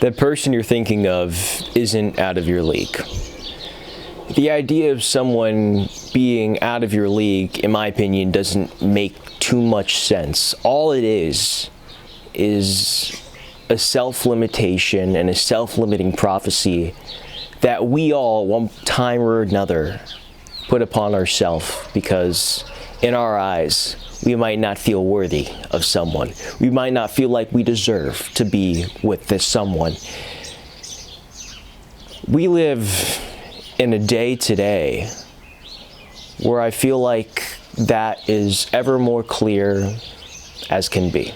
The person you're thinking of isn't out of your league. The idea of someone being out of your league, in my opinion, doesn't make too much sense. All it is a self-limitation and a self-limiting prophecy that we all, one time or another, put upon ourselves because, in our eyes, we might not feel worthy of someone. We might not feel like we deserve to be with this someone. We live in a day today where I feel like that is ever more clear as can be.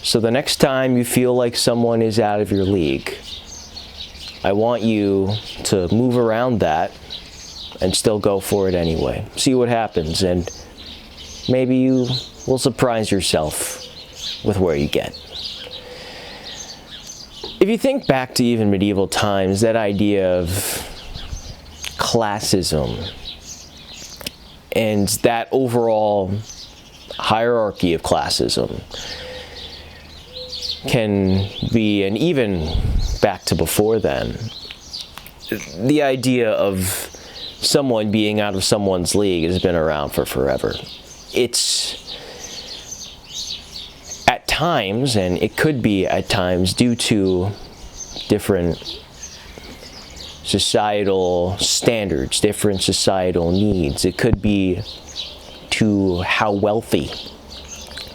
So the next time you feel like someone is out of your league, I want you to move around that and still go for it anyway. See what happens, and maybe you will surprise yourself with where you get. If you think back to even medieval times, that idea of classism and that overall hierarchy of classism can be, and even back to before then, the idea of someone being out of someone's league has been around for forever. It's at times, and it could be at times, due to different societal standards, different societal needs. It could be to how wealthy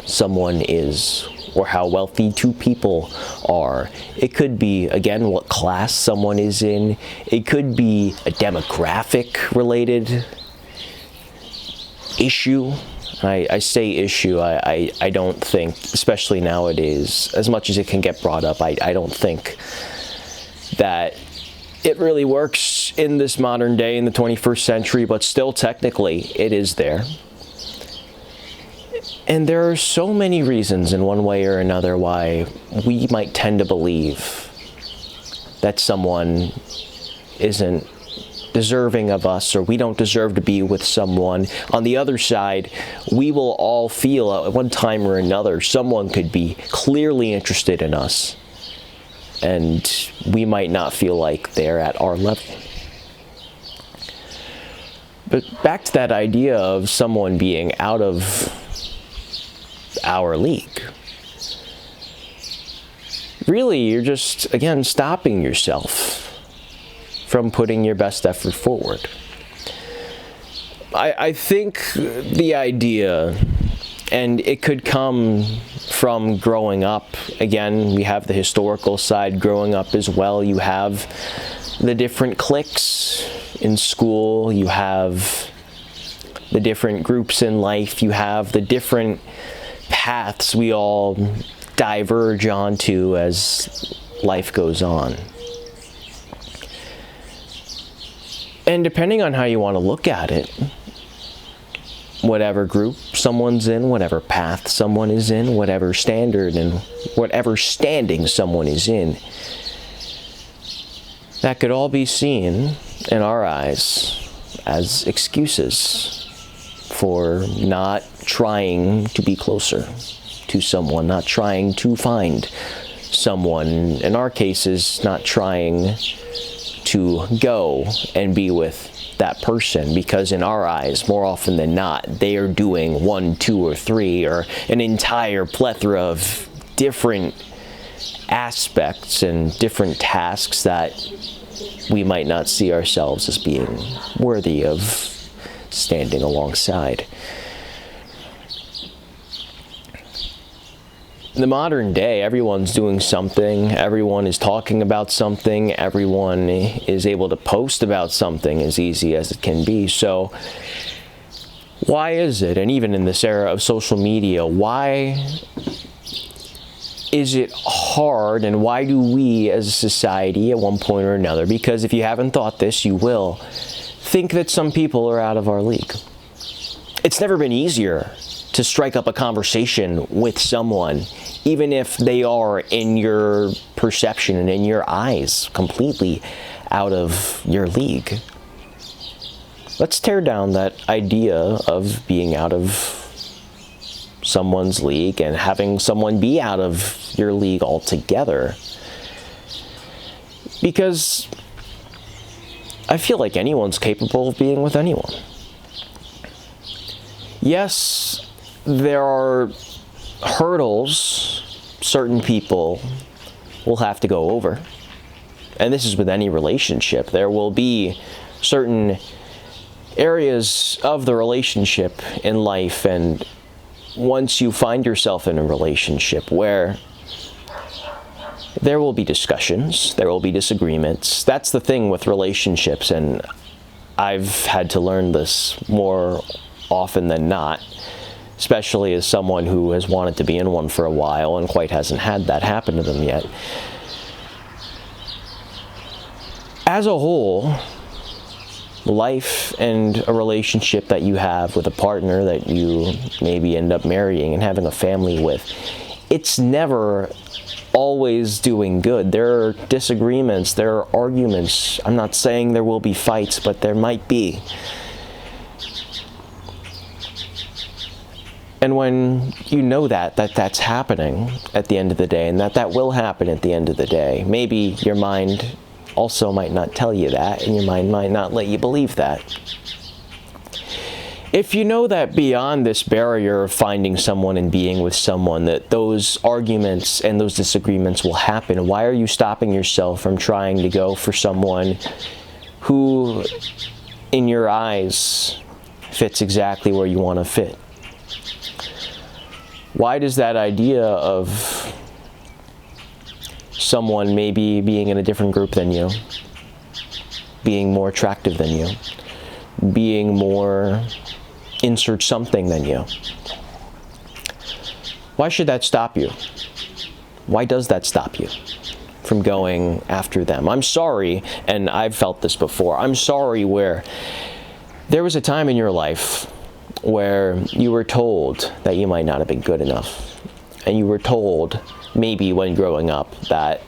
someone is, or how wealthy two people are. It could be, again, what class someone is in. It could be a demographic-related issue. I say issue, I don't think, especially nowadays, as much as it can get brought up, I don't think that it really works in this modern day, in the 21st century, but still technically it is there. And there are so many reasons in one way or another why we might tend to believe that someone isn't deserving of us, or we don't deserve to be with someone. On the other side, we will all feel at one time or another someone could be clearly interested in us, and we might not feel like they're at our level. But back to that idea of someone being out of our league. Really, you're just, again, stopping yourself from putting your best effort forward. I think the idea, and it could come from growing up, again, we have the historical side growing up as well. You have the different cliques in school, you have the different groups in life, you have the different paths we all diverge onto as life goes on. And depending on how you want to look at it, whatever group someone's in, whatever path someone is in, whatever standard and whatever standing someone is in, that could all be seen in our eyes as excuses for not trying to be closer to someone, not trying to find someone, in our cases, not trying to go and be with that person, because in our eyes, more often than not, they are doing 1, 2, or 3, or an entire plethora of different aspects and different tasks that we might not see ourselves as being worthy of standing alongside. In the modern day, everyone's doing something, everyone is talking about something, everyone is able to post about something as easy as it can be. So why is it, and even in this era of social media, why is it hard, and why do we as a society at one point or another, because if you haven't thought this, you will, think that some people are out of our league? It's never been easier to strike up a conversation with someone, even if they are, in your perception and in your eyes, completely out of your league. Let's tear down that idea of being out of someone's league and having someone be out of your league altogether. Because I feel like anyone's capable of being with anyone. Yes, there are hurdles certain people will have to go over. And this is with any relationship. There will be certain areas of the relationship in life, and once you find yourself in a relationship where there will be discussions, there will be disagreements. That's the thing with relationships, and I've had to learn this more often than not, especially as someone who has wanted to be in one for a while and quite hasn't had that happen to them yet. As a whole, life and a relationship that you have with a partner that you maybe end up marrying and having a family with, it's never always doing good. There are disagreements, there are arguments. I'm not saying there will be fights, but there might be. And when you know that's happening at the end of the day, and that will happen at the end of the day, maybe your mind also might not tell you that, and your mind might not let you believe that. If you know that beyond this barrier of finding someone and being with someone, that those arguments and those disagreements will happen, why are you stopping yourself from trying to go for someone who, in your eyes, fits exactly where you want to fit? Why does that idea of someone maybe being in a different group than you, being more attractive than you, being more insert something than you, why should that stop you? Why does that stop you from going after them? I'm sorry, and I've felt this before, I'm sorry where there was a time in your life where you were told that you might not have been good enough, and you were told maybe when growing up that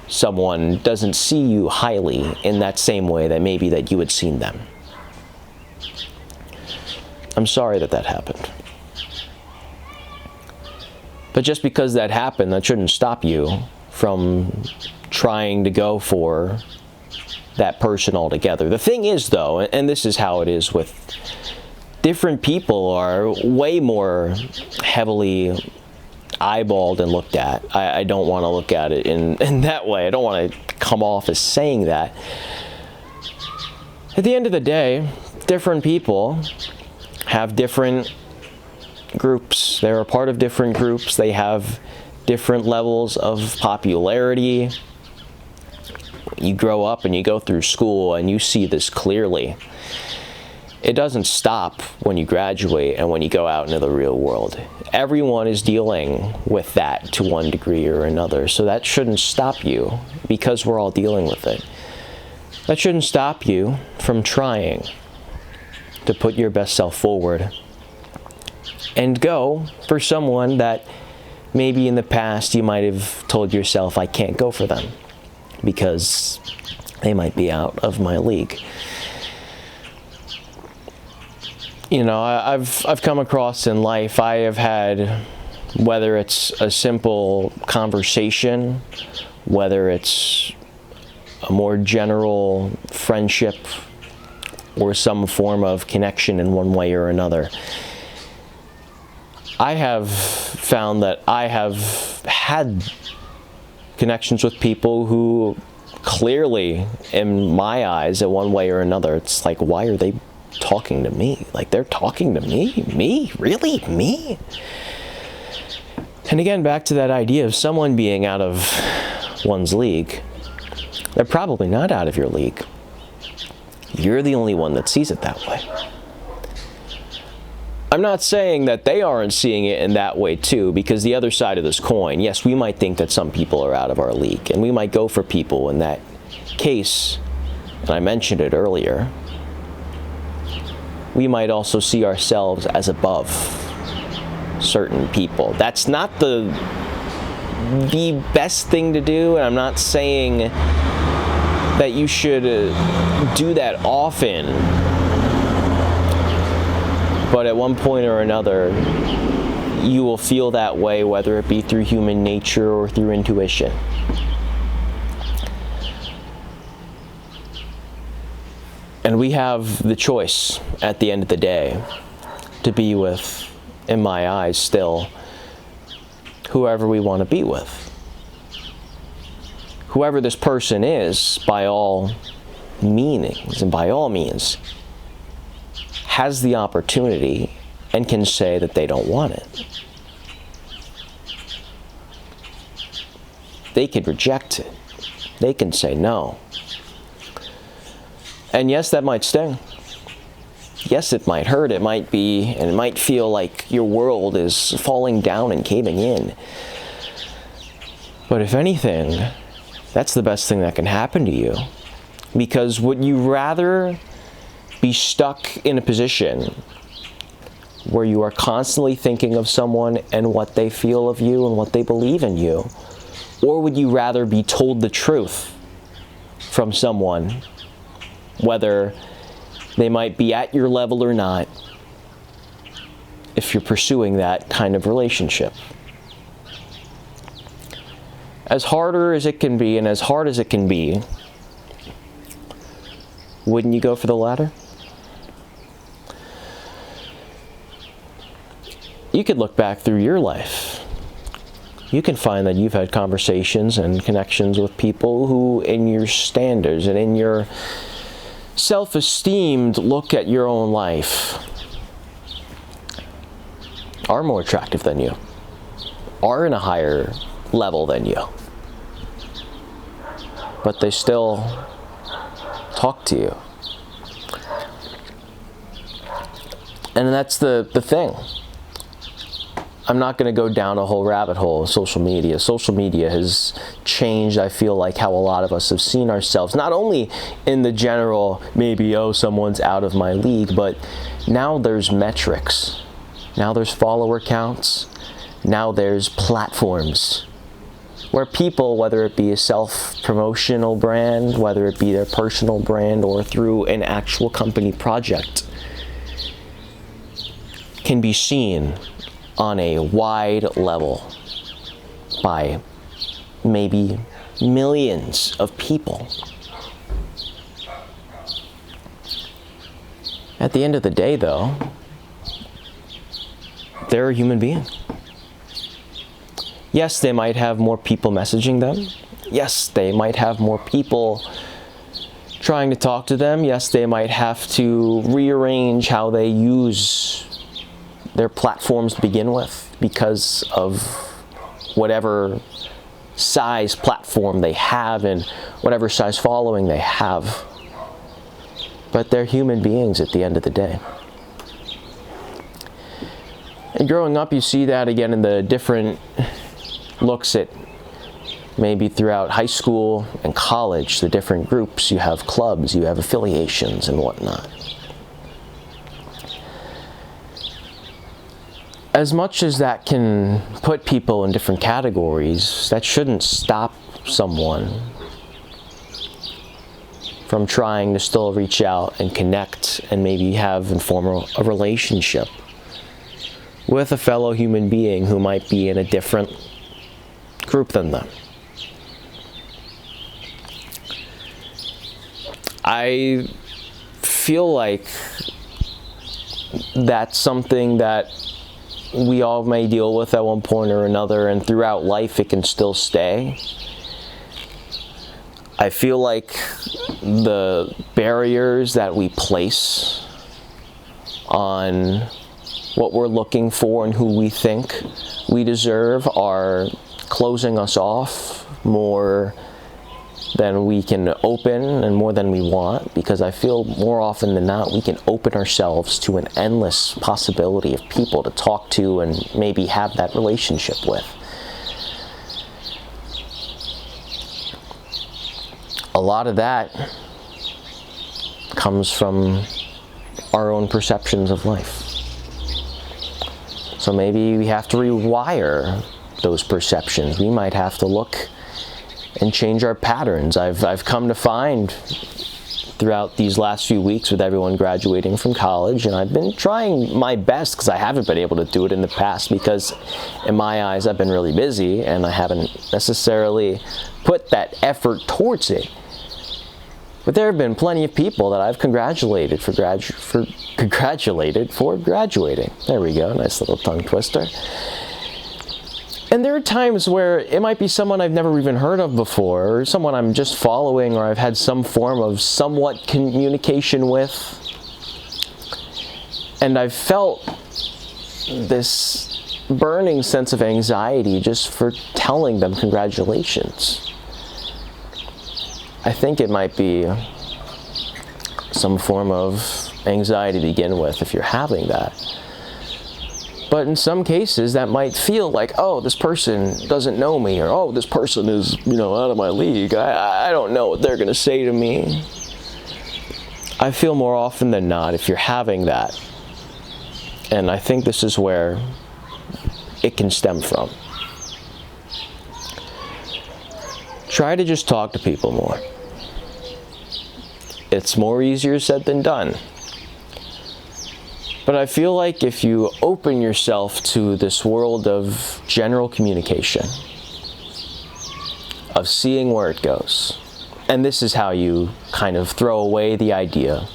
someone doesn't see you highly in that same way that maybe that you had seen them. I'm sorry that happened. But just because that happened, that shouldn't stop you from trying to go for that person altogether. The thing is, though, and this is how it is with different people, are way more heavily eyeballed and looked at. I don't want to look at it in that way. I don't want to come off as saying that. At the end of the day, different people have different groups. They're a part of different groups. They have different levels of popularity. You grow up and you go through school and you see this clearly. It doesn't stop when you graduate and when you go out into the real world. Everyone is dealing with that to one degree or another, so that shouldn't stop you because we're all dealing with it. That shouldn't stop you from trying to put your best self forward and go for someone that maybe in the past you might have told yourself, I can't go for them because they might be out of my league. You know, I've come across in life, I have had, whether it's a simple conversation, whether it's a more general friendship or some form of connection in one way or another, I have found that I have had connections with people who clearly, in my eyes, in one way or another, it's like, why are they talking to me? Like, they're talking to me? Me? Really? Me? And again, back to that idea of someone being out of one's league. They're probably not out of your league. You're the only one that sees it that way. I'm not saying that they aren't seeing it in that way too, because the other side of this coin, yes, we might think that some people are out of our league, and we might go for people in that case, and I mentioned it earlier, we might also see ourselves as above certain people. That's not the best thing to do, and I'm not saying that you should do that often. but at one point or another, you will feel that way, whether it be through human nature or through intuition. And we have the choice at the end of the day to be with, in my eyes still, whoever we want to be with. Whoever this person is, by all meanings and by all means, has the opportunity and can say that they don't want it. They could reject it. They can say no. And yes, that might sting. Yes, it might hurt. It might be, and it might feel like your world is falling down and caving in. But if anything, that's the best thing that can happen to you. Because would you rather be stuck in a position where you are constantly thinking of someone and what they feel of you and what they believe in you? Or would you rather be told the truth from someone, whether they might be at your level or not, if you're pursuing that kind of relationship? As harder as it can be and as hard as it can be, wouldn't you go for the latter? You could look back through your life. You can find that you've had conversations and connections with people who, in your standards and in your self-esteemed look at your own life, are more attractive than you, are in a higher level than you, but they still talk to you. And that's the thing. I'm not going to go down a whole rabbit hole of social media. Social media has changed, I feel like, how a lot of us have seen ourselves, not only in the general, maybe, oh, someone's out of my league, but now there's metrics. Now there's follower counts. Now there's platforms where people, whether it be a self-promotional brand, whether it be their personal brand, or through an actual company project, can be seen on a wide level by maybe millions of people. At the end of the day, though, they're a human being. Yes, they might have more people messaging them. Yes, they might have more people trying to talk to them. Yes, they might have to rearrange how they use their platforms to begin with because of whatever size platform they have and whatever size following they have. But they're human beings at the end of the day. And growing up, you see that again in the different looks at maybe throughout high school and college, the different groups. You have clubs, you have affiliations and whatnot. As much as that can put people in different categories, that shouldn't stop someone from trying to still reach out and connect and maybe have and form a relationship with a fellow human being who might be in a different group than them. I feel like that's something that we all may deal with at one point or another, and throughout life it can still stay. I feel like the barriers that we place on what we're looking for and who we think we deserve are closing us off more than we can open and more than we want, because I feel more often than not we can open ourselves to an endless possibility of people to talk to and maybe have that relationship with. A lot of that comes from our own perceptions of life. So maybe we have to rewire those perceptions. We might have to look and change our patterns. I've come to find throughout these last few weeks with everyone graduating from college, and I've been trying my best because I haven't been able to do it in the past because in my eyes I've been really busy and I haven't necessarily put that effort towards it. But there have been plenty of people that I've congratulated for graduating. There we go, nice little tongue twister. And there are times where it might be someone I've never even heard of before, or someone I'm just following, or I've had some form of somewhat communication with. And I've felt this burning sense of anxiety just for telling them congratulations. I think it might be some form of anxiety to begin with if you're having that. But in some cases, that might feel like, oh, this person doesn't know me, or oh, this person is, out of my league. I don't know what they're going to say to me. I feel more often than not, if you're having that, and I think this is where it can stem from, try to just talk to people more. It's more easier said than done. But I feel like if you open yourself to this world of general communication, of seeing where it goes, and this is how you kind of throw away the idea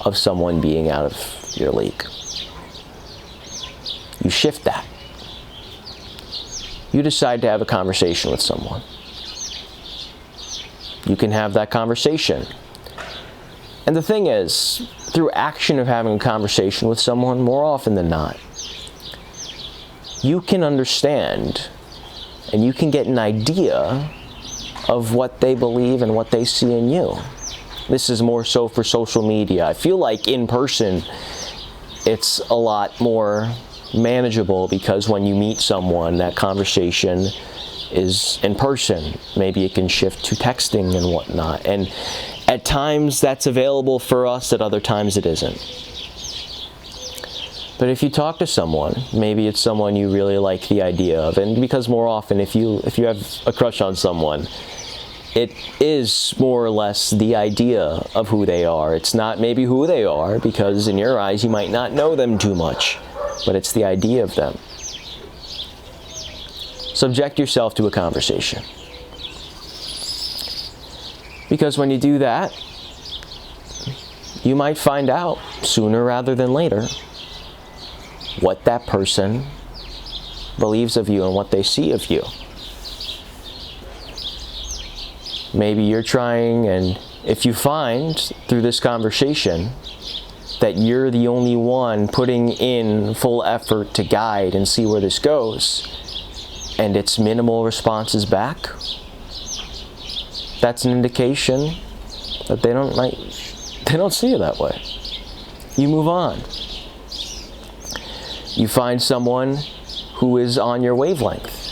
of someone being out of your league. You shift that. You decide to have a conversation with someone. You can have that conversation. And the thing is, through action of having a conversation with someone, more often than not, you can understand and you can get an idea of what they believe and what they see in you. This is more so for social media. I feel like in person, it's a lot more manageable because when you meet someone, that conversation is in person. Maybe it can shift to texting and whatnot. And at times that's available for us, at other times it isn't. But if you talk to someone, maybe it's someone you really like the idea of, and because more often if you have a crush on someone, it is more or less the idea of who they are. It's not maybe who they are, because in your eyes you might not know them too much, but it's the idea of them. Subject yourself to a conversation. Because when you do that, you might find out sooner rather than later what that person believes of you and what they see of you. Maybe you're trying, and if you find through this conversation that you're the only one putting in full effort to guide and see where this goes, and it's minimal responses back, that's an indication that they don't see you that way. You move on. You find someone who is on your wavelength.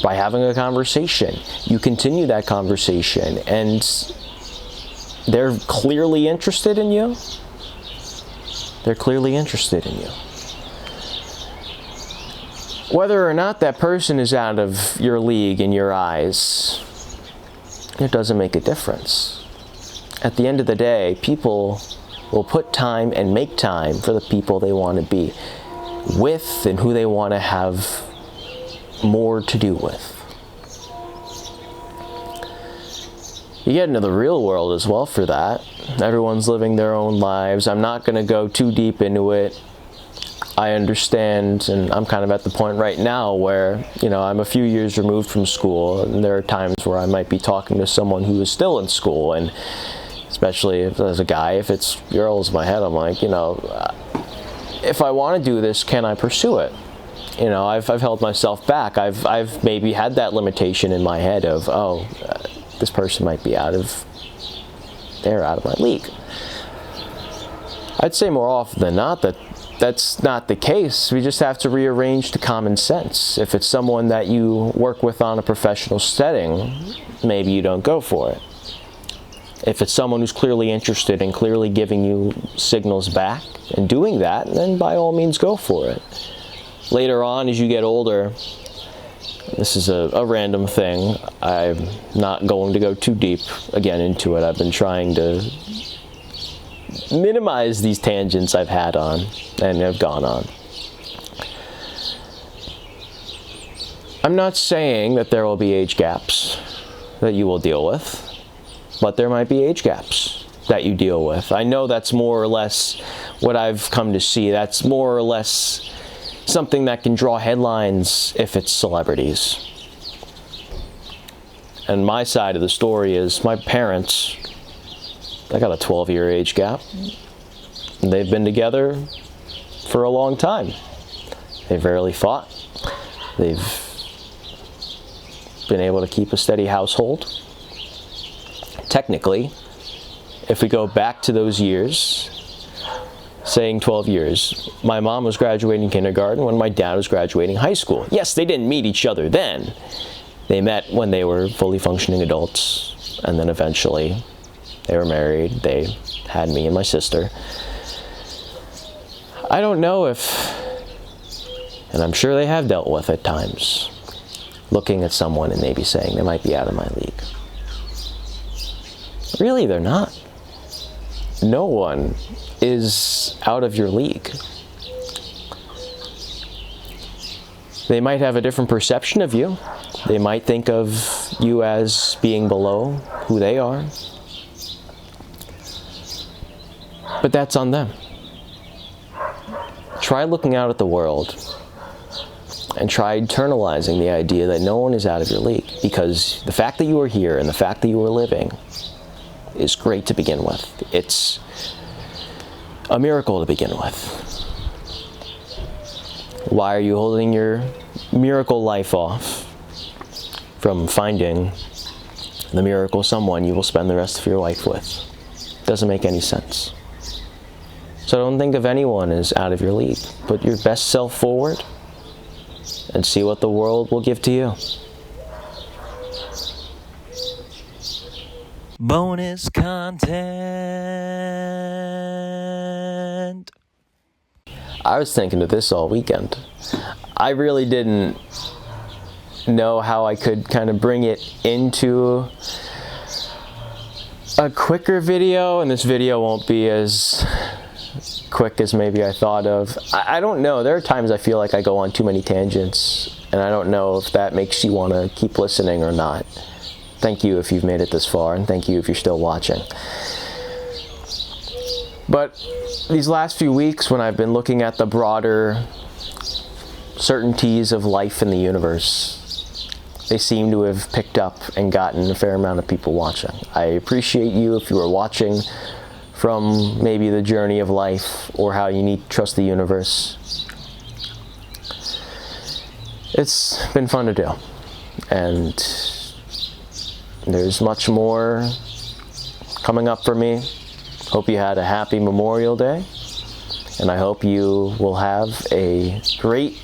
By having a conversation, you continue that conversation, and they're clearly interested in you. They're clearly interested in you. Whether or not that person is out of your league in your eyes, it doesn't make a difference. At the end of the day, people will put time and make time for the people they want to be with and who they want to have more to do with. You get into the real world as well for that. Everyone's living their own lives. I'm not going to go too deep into it. I understand, and I'm kind of at the point right now where, I'm a few years removed from school, and there are times where I might be talking to someone who is still in school, and especially if as a guy, if it's girls in my head, I'm like, if I want to do this, can I pursue it? I've held myself back. I've maybe had that limitation in my head of, this person might be they're out of my league. I'd say more often than not that's not the case. We just have to rearrange to common sense. If it's someone that you work with on a professional setting, maybe you don't go for it. If it's someone who's clearly interested and clearly giving you signals back and doing that, then by all means go for it. Later on, as you get older, this is a random thing. I'm not going to go too deep again into it. I've been trying to minimize these tangents I've had on and have gone on. I'm not saying that there will be age gaps that you will deal with, but there might be age gaps that you deal with. I know that's more or less what I've come to see. That's more or less something that can draw headlines if it's celebrities. And my side of the story is my parents, I got a 12-year age gap. They've been together for a long time. They've rarely fought. They've been able to keep a steady household. Technically, if we go back to those years, saying 12 years, my mom was graduating kindergarten when my dad was graduating high school. Yes, they didn't meet each other then. They met when they were fully functioning adults, and then eventually they were married. They had me and my sister. I don't know if, and I'm sure they have dealt with at times, looking at someone and maybe saying they might be out of my league. Really, they're not. No one is out of your league. They might have a different perception of you. They might think of you as being below who they are. But that's on them. Try looking out at the world and try internalizing the idea that no one is out of your league, because the fact that you are here and the fact that you are living is great to begin with. It's a miracle to begin with. Why are you holding your miracle life off from finding the miracle someone you will spend the rest of your life with? Doesn't make any sense. So don't think of anyone as out of your league. Put your best self forward and see what the world will give to you. Bonus content. I was thinking of this all weekend. I really didn't know how I could kind of bring it into a quicker video, and this video won't be as quick as maybe I thought of. I don't know. There are times I feel like I go on too many tangents, and I don't know if that makes you want to keep listening or not. Thank you if you've made it this far, and thank you if you're still watching. But these last few weeks, when I've been looking at the broader certainties of life in the universe, they seem to have picked up and gotten a fair amount of people watching. I appreciate you if you are watching from maybe the journey of life or how you need to trust the universe. It's been fun to do, and there's much more coming up for me. Hope you had a happy Memorial Day, and I hope you will have a great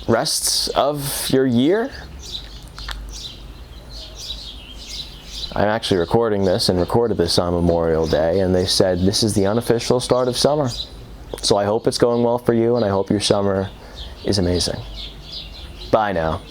rest of your year. I'm actually recording this and recorded this on Memorial Day, and they said this is the unofficial start of summer. So I hope it's going well for you, and I hope your summer is amazing. Bye now.